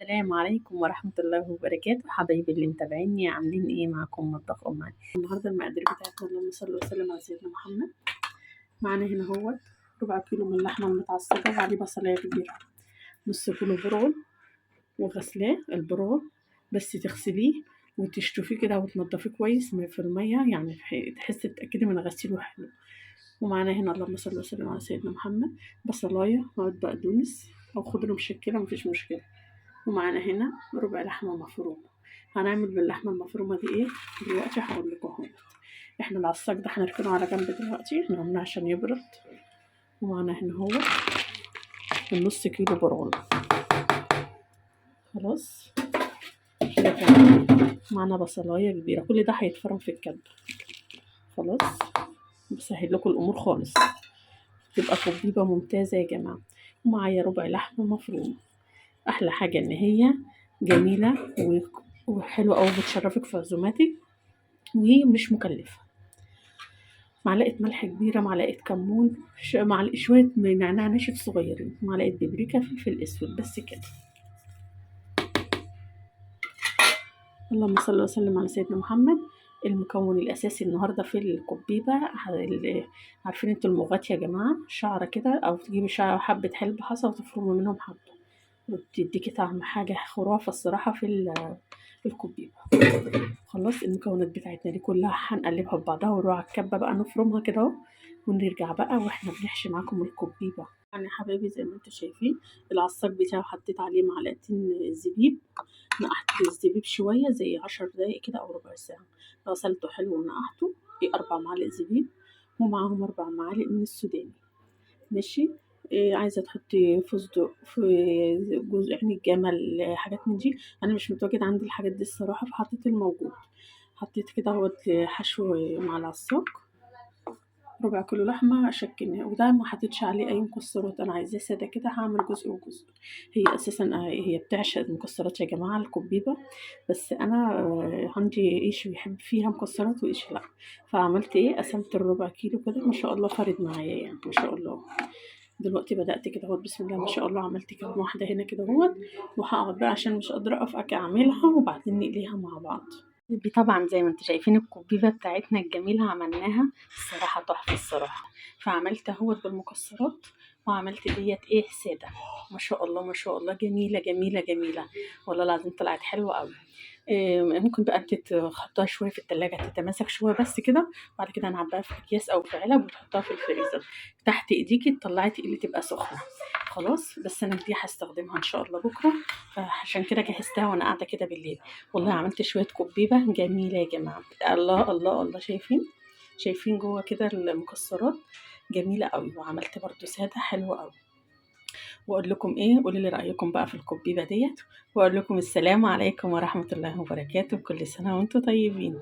السلام عليكم ورحمة الله وبركاته، حبايبي اللي متابعيني عاملين ايه؟ معاكم مطبخ أمي. النهارده المقادير بتاعتنا، اللهم صل وسلم على سيدنا محمد. معانا هنا هو ربع كيلو من اللحمة المتعصجة وعليه بصلاية كبيرة، نص كيلو برول وغسلاه البرول، بس تغسليه وتشطفيه كده وتنضفيه كويس في المية، يعني تحسي تتأكدي من غسيله حلو. ومعانا هنا اللهم صل وسلم على سيدنا محمد بصلاية وعود بقدونس أو خضرة مشكلة، مفيش مشكلة. ومعانا هنا ربع لحمة مفرومة. هنعمل باللحمة المفرومة دي ايه دلوقتي؟ هقول لكم اهو. احنا العصاج ده هنركنه على جنب دلوقتي، احنا عاملينه عشان يبرد. ومعانا هنا هو النص كيلو برغل. خلاص كده تمام. معانا بصلاية كبيرة، كل ده هيتفرم في الكبة. خلاص بسهل لكم الامور خالص، تبقى كبيبة ممتازة يا جماعة. ومعايا ربع لحمة مفرومة. احلى حاجة ان هي جميلة وحلوة أوي، بتشرفك في عزوماتك ومش مكلفة. معلقة ملح كبيرة، معلقة كمون، معلقة شوية نعناع ناشف صغيرين، معلقة بابريكا، فلفل اسود، بس كده. اللهم صل وسلم على سيدنا محمد. المكون الاساسي النهارده في الكبيبه، عارفين انتوا المغات يا جماعه، شعره كده، او تجيبي شعره حبه حلب حصى وتفرمي منهم حبه، وتديكي طعم حاجه خرافه الصراحه في الكبيبه. خلاص المكونات بتاعتنا دي كلها هنقلبها ببعضها ونروح على الكبه بقى نفرمها كده اهو، ونرجع بقى واحنا بنحشي معاكم الكبيبه. يعني يا حبايبي زي ما انتم شايفين العصاج بتاعه، حطيت عليه معلقتين زبيب، نقعت الزبيب شويه زي 10 دقايق كده او ربع ساعه. غسلته حلو ونقعته في 4 معالق زبيب، ومعاهم 4 معالق من السوداني. ماشي. إيه عايزه تحطي فستق، في جزء يعني الجمل، حاجات من دي. انا مش متواجد عندي الحاجات دي الصراحه، فحطيت الموجود. حطيت كده اهوت حشو مع العصاق، ربع كيلو لحمة شكلناه، وده ما حطيتش عليه أي مكسرات، أنا عايزاه سادة كده، هعمل جزء وجزء. هي أساسا هي بتعشق المكسرات يا جماعة الكبيبة، بس أنا عندي إيش بيحب فيها مكسرات وإيش لأ. فعملت إيه، قسمت الربع كيلو كده، ما شاء الله فرد معايا يعني ما شاء الله. دلوقتي بدأت كده اهوت، بسم الله ما شاء الله، عملت كام واحدة هنا كده اهوت، وهقعد بقى عشان مش قادرة أقف أعملها، وبعدين نقليها مع بعض. دي طبعا زي ما انتوا شايفين الكوبيبة بتاعتنا الجميلة عملناها الصراحة تحفة الصراحة. فعملت اهوت بالمكسرات، وعملت ديت ايه سادة. ما شاء الله ما شاء الله، جميلة جميلة جميلة، والله العظيم طلعت حلوة قوي. ممكن بقى انت تحطها شوية في التلاجة تتماسك شوية بس كده، بعد كده نعبيها في أكياس أو في علب وتحطها في الفريزر تحت إيديكي، تطلعي تقلي تبقى سخنة. خلاص بس أنا دي هستخدمها إن شاء الله بكرة، فعشان كده جهزتها وأنا قاعدة كده بالليل. والله عملت شوية كبيبة جميلة يا جماعة، الله الله الله، شايفين جوه كده المكسرات جميلة قوي، وعملت برضو سادة حلوة قوي. واقول لكم ايه، قولوا لي رايكم بقى في الكبيبه ديت، واقول لكم السلام عليكم ورحمه الله وبركاته، كل سنه وانتم طيبين.